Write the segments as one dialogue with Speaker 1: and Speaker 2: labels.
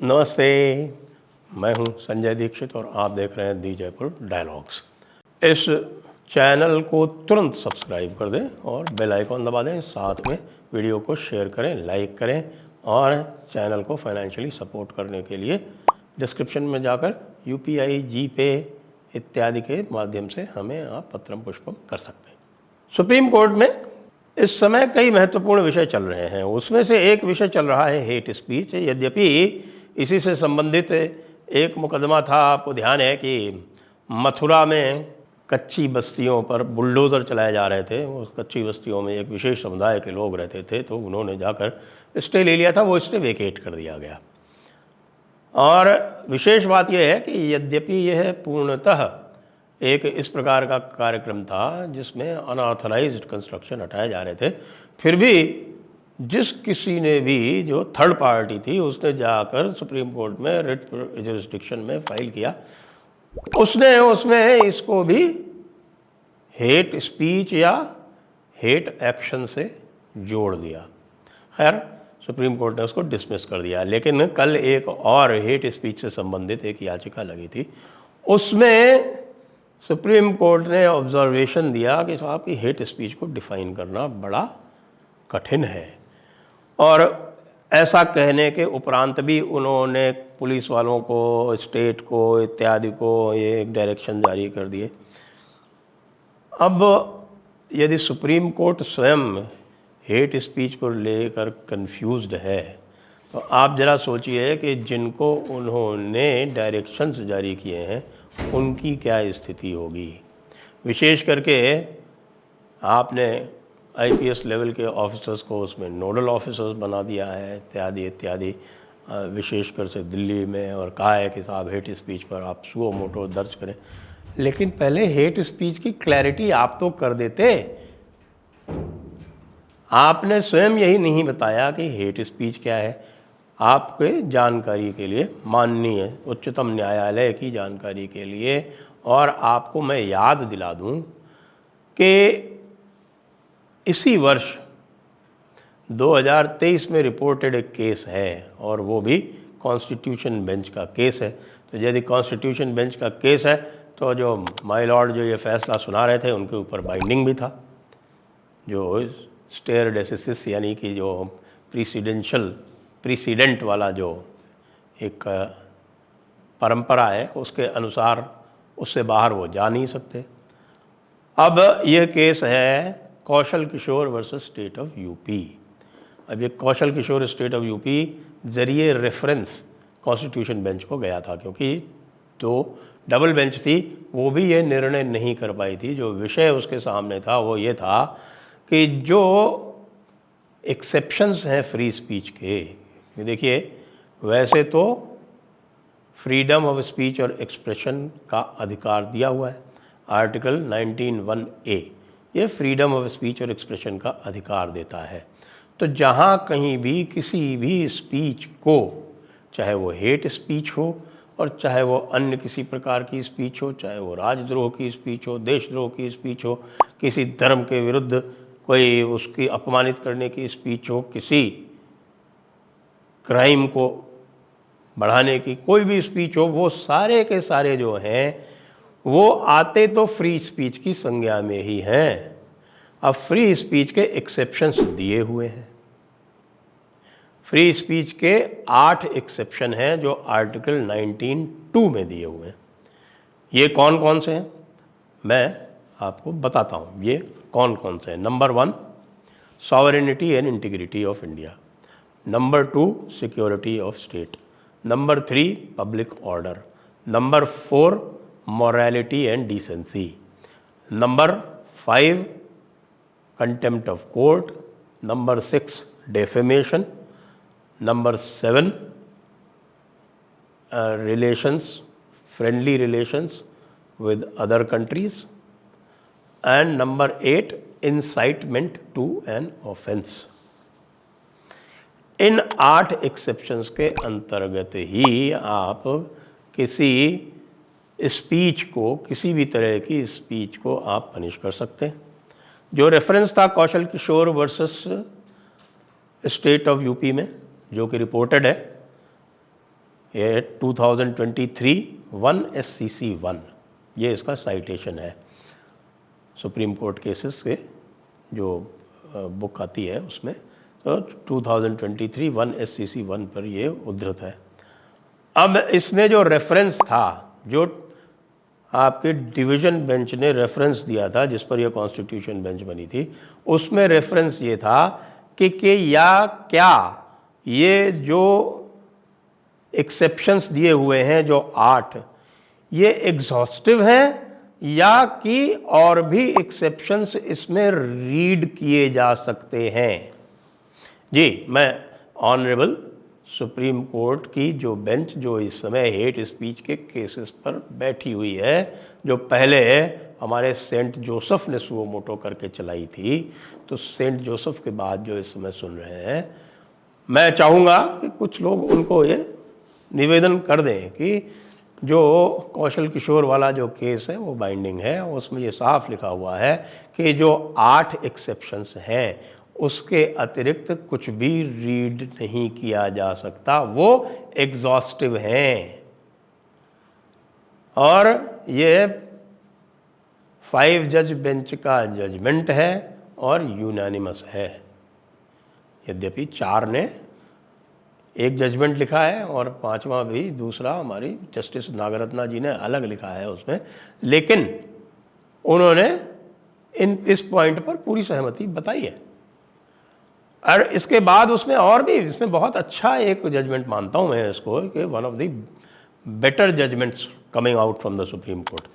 Speaker 1: नमस्ते, मैं हूं संजय दीक्षित और आप देख रहे हैं दी जयपुर डायलॉग्स। इस चैनल को तुरंत सब्सक्राइब कर दें और बेल आइकॉन दबा दें। साथ में वीडियो को शेयर करें, लाइक करें और चैनल को फाइनेंशियली सपोर्ट करने के लिए डिस्क्रिप्शन में जाकर यूपीआई, जीपे इत्यादि के माध्यम से हमें आप पत्रम पुष्पम कर सकते हैं। सुप्रीम कोर्ट में इस समय कई महत्वपूर्ण विषय चल रहे हैं। उसमें से एक विषय चल रहा है हेट स्पीच। यद्यपि इसी से संबंधित एक मुकदमा था, आपको ध्यान है कि मथुरा में कच्ची बस्तियों पर बुलडोज़र चलाए जा रहे थे। उस कच्ची बस्तियों में एक विशेष समुदाय के लोग रहते थे, तो उन्होंने जाकर स्टे ले लिया था, वो स्टे वेकेट कर दिया गया। और विशेष बात यह है कि यद्यपि यह पूर्णतः एक इस प्रकार का कार्यक्रम था जिसमें अनऑथराइज्ड कंस्ट्रक्शन हटाए जा रहे थे, फिर भी जिस किसी ने भी, जो थर्ड पार्टी थी, उसने जाकर सुप्रीम कोर्ट में रिट जुरिस्डिक्शन में फाइल किया, उसने उसमें इसको भी हेट स्पीच या हेट एक्शन से जोड़ दिया। खैर, सुप्रीम कोर्ट ने उसको डिसमिस कर दिया। लेकिन कल एक और हेट स्पीच से संबंधित एक याचिका लगी थी, उसमें सुप्रीम कोर्ट ने ऑब्जर्वेशन दिया कि साहब की हेट स्पीच को डिफ़ाइन करना बड़ा कठिन है। और ऐसा कहने के उपरांत भी उन्होंने पुलिस वालों को, स्टेट को इत्यादि को ये एक डायरेक्शन जारी कर दिए। अब यदि सुप्रीम कोर्ट स्वयं हेट स्पीच को लेकर कंफ्यूज्ड है, तो आप ज़रा सोचिए कि जिनको उन्होंने डायरेक्शंस जारी किए हैं उनकी क्या स्थिति होगी। विशेष करके आपने आईपीएस लेवल के ऑफिसर्स को उसमें नोडल ऑफिसर्स बना दिया है, इत्यादि इत्यादि, विशेषकर से दिल्ली में, और कहा है कि साहब हेट स्पीच पर आप सुओ मोटो दर्ज करें। लेकिन पहले हेट स्पीच की क्लैरिटी आप तो कर देते। आपने स्वयं यही नहीं बताया कि हेट स्पीच क्या है। आपके जानकारी के लिए, माननीय उच्चतम न्यायालय की जानकारी के लिए, और आपको मैं याद दिला दूं कि इसी वर्ष 2023 में रिपोर्टेड एक केस है, और वो भी कॉन्स्टिट्यूशन बेंच का केस है। तो यदि कॉन्स्टिट्यूशन बेंच का केस है तो जो माय लॉर्ड जो ये फैसला सुना रहे थे उनके ऊपर बाइंडिंग भी था। जो स्टेयर डेसिसिस यानी कि जो प्रीसीडेंट वाला जो एक परंपरा है, उसके अनुसार उससे बाहर वो जा नहीं सकते। अब यह केस है कौशल Kishor versus state of UP. अब ये Kaushal Kishore state of UP ज़रिए रेफरेंस कॉन्स्टिट्यूशन बेंच को गया था, क्योंकि जो डबल बेंच थी वो भी ये निर्णय नहीं कर पाई थी। जो विषय उसके सामने था वो ये था कि जो एक्सेप्शंस हैं फ्री स्पीच के, देखिए वैसे तो फ्रीडम ऑफ स्पीच और एक्सप्रेशन का अधिकार दिया हुआ है, आर्टिकल 19(1)A ये फ्रीडम ऑफ स्पीच और एक्सप्रेशन का अधिकार देता है। तो जहाँ कहीं भी किसी भी स्पीच को, चाहे वो हेट स्पीच हो और चाहे वो अन्य किसी प्रकार की स्पीच हो, चाहे वो राजद्रोह की स्पीच हो, देशद्रोह की स्पीच हो, किसी धर्म के विरुद्ध कोई उसकी अपमानित करने की स्पीच हो, किसी क्राइम को बढ़ाने की कोई भी स्पीच हो, वो सारे के सारे जो हैं वो आते तो फ्री स्पीच की संज्ञा में ही हैं। अब फ्री स्पीच के एक्सेप्शंस दिए हुए हैं। फ्री स्पीच के 8 एक्सेप्शन हैं जो आर्टिकल 19(2) में दिए हुए हैं। ये कौन कौन से हैं मैं आपको बताता हूँ। ये कौन कौन से हैं। Number 1, sovereignty and integrity of India. Number 2, security of state. Number 3, public order. Number 4, morality and decency. Number 5, contempt of court. Number 6, defamation. Number 7, relations, friendly relations with other countries. And number 8, incitement to an offense. In 8 exceptions के अंतर्गत ही आप किसी speech को, किसी भी तरह की speech को आप पनिश कर सकते हैं। जो रेफरेंस था कौशल Kishor versus state of UP में, जो कि रिपोर्टेड है, ये 2023 1 SCC 1 ये इसका साइटेशन है। सुप्रीम कोर्ट केसेस के जो बुक आती है उसमें तो 2023 1 SCC 1 पर ये उद्धृत है। अब इसमें जो रेफरेंस था, जो आपके डिवीज़न बेंच ने रेफरेंस दिया था जिस पर यह कॉन्स्टिट्यूशन बेंच बनी थी, उसमें रेफरेंस ये था कि या क्या ये जो एक्सेप्शंस दिए हुए हैं जो 8 ये एग्जॉस्टिव हैं या कि और भी एक्सेप्शंस इसमें रीड किए जा सकते हैं। जी, मैं ऑनरेबल सुप्रीम कोर्ट की जो बेंच जो इस समय हेट स्पीच के केसेस पर बैठी हुई है, जो पहले हमारे सेंट जोसेफ ने सुओ मोटो करके चलाई थी, तो सेंट जोसेफ के बाद जो इस समय सुन रहे हैं, मैं चाहूँगा कि कुछ लोग उनको ये निवेदन कर दें कि जो कौशल किशोर वाला जो केस है वो बाइंडिंग है, उसमें ये साफ लिखा हुआ है कि जो 8 एक्सेप्शंस हैं उसके अतिरिक्त कुछ भी रीड नहीं किया जा सकता, वो एग्जॉस्टिव हैं। और ये 5 जज बेंच का जजमेंट है और यूनानिमस है। यद्यपि 4 ने एक जजमेंट लिखा है और 5वां भी दूसरा हमारी जस्टिस नागरत्ना जी ने अलग लिखा है उसमें, लेकिन उन्होंने इस पॉइंट पर पूरी सहमति बताई है। और इसके बाद उसमें और भी, इसमें बहुत अच्छा एक जजमेंट मानता हूँ मैं इसको कि one of the better judgments coming out from the Supreme Court.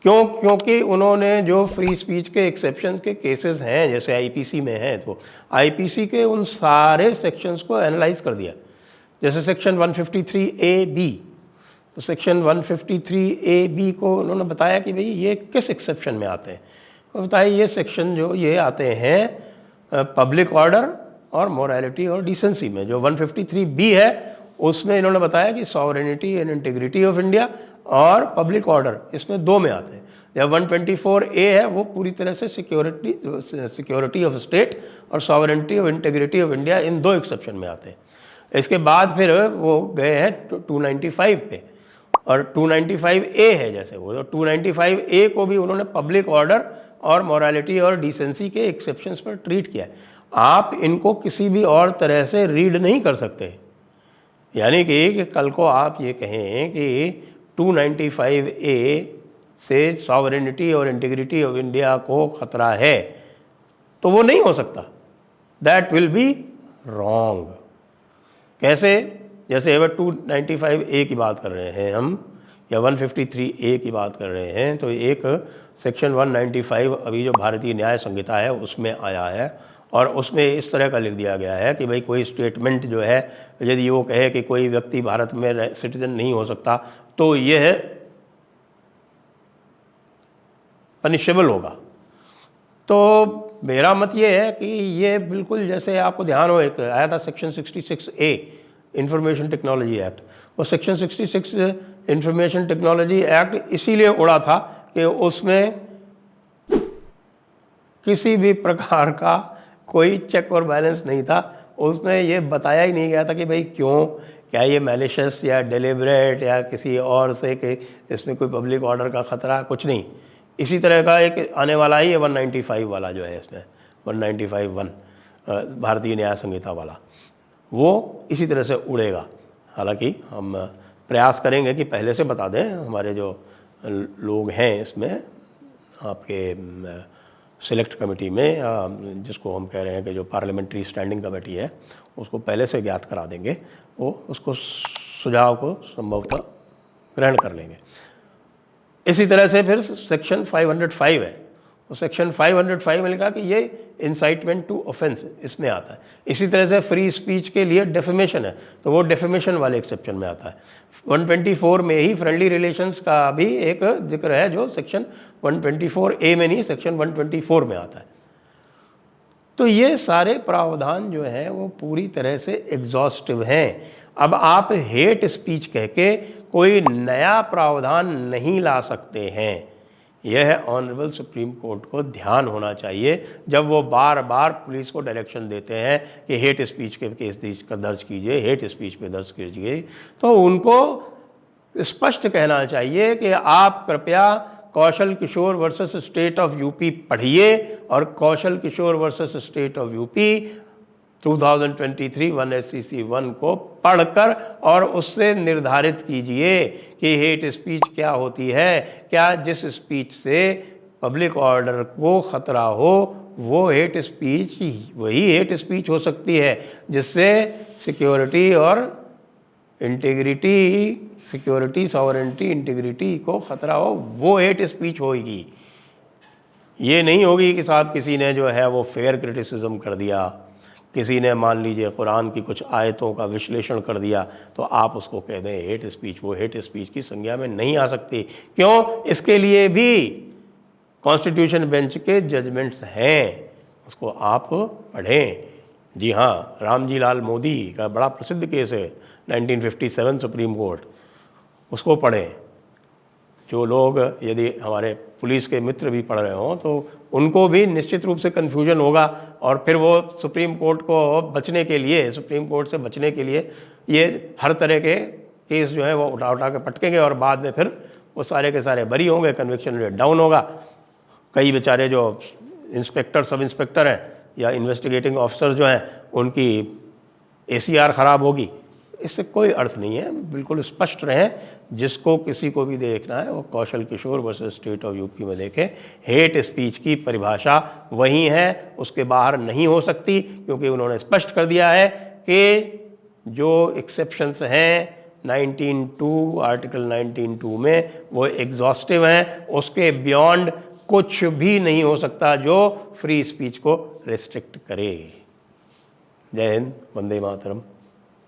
Speaker 1: क्योंकि उन्होंने जो फ्री स्पीच के एक्सेप्शन के केसेस हैं, जैसे आईपीसी में हैं, तो आईपीसी के उन सारे सेक्शंस को एनालाइज कर दिया। जैसे सेक्शन 153A(b), तो सेक्शन 153A(b) को उन्होंने बताया कि भाई ये किस एक्सेप्शन में आते हैं। तो बताया ये सेक्शन जो ये आते हैं पब्लिक ऑर्डर और मोरालिटी और डिसेंसी में। जो 153B है उसमें इन्होंने बताया कि sovereignty and integrity of India और पब्लिक ऑर्डर इसमें 2 में आते हैं। या 124A है वो पूरी तरह से सिक्योरिटी ऑफ स्टेट और सॉवरेनिटी और integrity of India in 2 exception में आते हैं। इसके बाद फिर वो गए हैं 295 पे, और 295A है जैसे वो, तो 295A को भी उन्होंने पब्लिक ऑर्डर और मोरालिटी और डिसेंसी के एक्सेप्शंस पर ट्रीट किया है। आप इनको किसी भी और तरह से रीड नहीं कर सकते। यानी कि कल को आप ये कहें कि 295A से सॉवरेनिटी और इंटीग्रिटी ऑफ इंडिया को खतरा है, तो वो नहीं हो सकता। That will be wrong. कैसे? जैसे अगर 295A की बात कर रहे हैं हम, या 153A की बात कर रहे हैं, तो एक सेक्शन 195 अभी जो भारतीय न्याय संहिता है उसमें आया है, और उसमें इस तरह का लिख दिया गया है कि भाई कोई स्टेटमेंट जो है, यदि वो कहे कि कोई व्यक्ति भारत में सिटीजन नहीं हो सकता, तो यह पनिशेबल होगा। तो मेरा मत ये है कि ये बिल्कुल, जैसे आपको ध्यान हो, एक आया था section 66A information technology act, वो सेक्शन 66 इंफॉर्मेशन टेक्नोलॉजी एक्ट इसीलिए उड़ा था कि उसमें किसी भी प्रकार का कोई चेक और बैलेंस नहीं था। उसमें ये बताया ही नहीं गया था कि भाई क्यों, क्या ये मैलिशियस या डेलिब्रेट या किसी और से कि इसमें कोई पब्लिक ऑर्डर का ख़तरा, कुछ नहीं। इसी तरह का एक आने वाला ही है 195 वाला जो है, इसमें 195(1) भारतीय न्याय संहिता वाला, वो इसी तरह से उड़ेगा। हालांकि हम प्रयास करेंगे कि पहले से बता दें, हमारे जो लोग हैं इसमें आपके सिलेक्ट कमेटी में, जिसको हम कह रहे हैं कि जो पार्लियामेंट्री स्टैंडिंग कमेटी है, उसको पहले से ज्ञात करा देंगे, वो उसको सुझाव को संभवतः ग्रहण कर लेंगे। इसी तरह से फिर सेक्शन 505 है, तो सेक्शन 505 में लिखा कि ये इंसाइटमेंट टू ऑफेंस इसमें आता है। इसी तरह से फ्री स्पीच के लिए डेफेमेशन है, तो वो डेफेमेशन वाले एक्सेप्शन में आता है। 124 में ही फ्रेंडली रिलेशंस का भी एक जिक्र है, जो सेक्शन 124A में नहीं, सेक्शन 124 में आता है। तो ये सारे प्रावधान जो हैं वो पूरी तरह से एग्जॉस्टिव हैं। अब आप हेट स्पीच कह के कोई नया प्रावधान नहीं ला सकते हैं। यह ऑनरेबल सुप्रीम कोर्ट को ध्यान होना चाहिए जब वो बार बार पुलिस को डायरेक्शन देते हैं कि हेट स्पीच के केस दर्ज कीजिए, हेट स्पीच पे दर्ज कीजिए, तो उनको स्पष्ट कहना चाहिए कि आप कृपया Kaushal Kishor versus state of UP पढ़िए और Kaushal Kishor versus state of UP 2023 1SCC 1 को पढ़कर और उससे निर्धारित कीजिए कि हेट स्पीच क्या होती है। क्या जिस स्पीच से पब्लिक ऑर्डर को ख़तरा हो वो हेट स्पीच, वही हेट स्पीच हो सकती है जिससे सिक्योरिटी और इंटीग्रिटी, सिक्योरिटी, सॉवरेंटी, इंटीग्रिटी को ख़तरा हो, वो हेट स्पीच होगी। ये नहीं होगी कि साहब किसी ने जो है वो फेयर क्रिटिसिज्म कर दिया, किसी ने मान लीजिए कुरान की कुछ आयतों का विश्लेषण कर दिया तो आप उसको कह दें हेट स्पीच। वो हेट स्पीच की संज्ञा में नहीं आ सकती। क्यों? इसके लिए भी कॉन्स्टिट्यूशन बेंच के जजमेंट्स हैं, उसको आप पढ़ें। जी हाँ, रामजी लाल मोदी का बड़ा प्रसिद्ध केस है 1957 सुप्रीम कोर्ट, उसको पढ़ें। जो लोग यदि हमारे पुलिस के मित्र भी पढ़ रहे हों तो उनको भी निश्चित रूप से कन्फ्यूजन होगा और फिर वो सुप्रीम कोर्ट को बचने के लिए, सुप्रीम कोर्ट से बचने के लिए ये हर तरह के केस जो है वो उठा उठा के पटकेंगे और बाद में फिर वो सारे के सारे बरी होंगे, कन्विक्शन रेट डाउन होगा। कई बेचारे जो इंस्पेक्टर, सब इंस्पेक्टर हैं या इन्वेस्टिगेटिंग ऑफिसर जो हैं उनकी ACR ख़राब होगी। इससे कोई अर्थ नहीं है। बिल्कुल स्पष्ट रहें, जिसको किसी को भी देखना है वो कौशल Kishor versus state of UP में देखें। हेट स्पीच की परिभाषा वही है, उसके बाहर नहीं हो सकती, क्योंकि उन्होंने स्पष्ट कर दिया है कि जो एक्सेप्शंस हैं 19(2) आर्टिकल 19(2) में वो एग्जॉस्टिव हैं, उसके बियॉन्ड कुछ भी नहीं हो सकता जो फ्री स्पीच को रिस्ट्रिक्ट करे। जय हिंद, वंदे मातरम।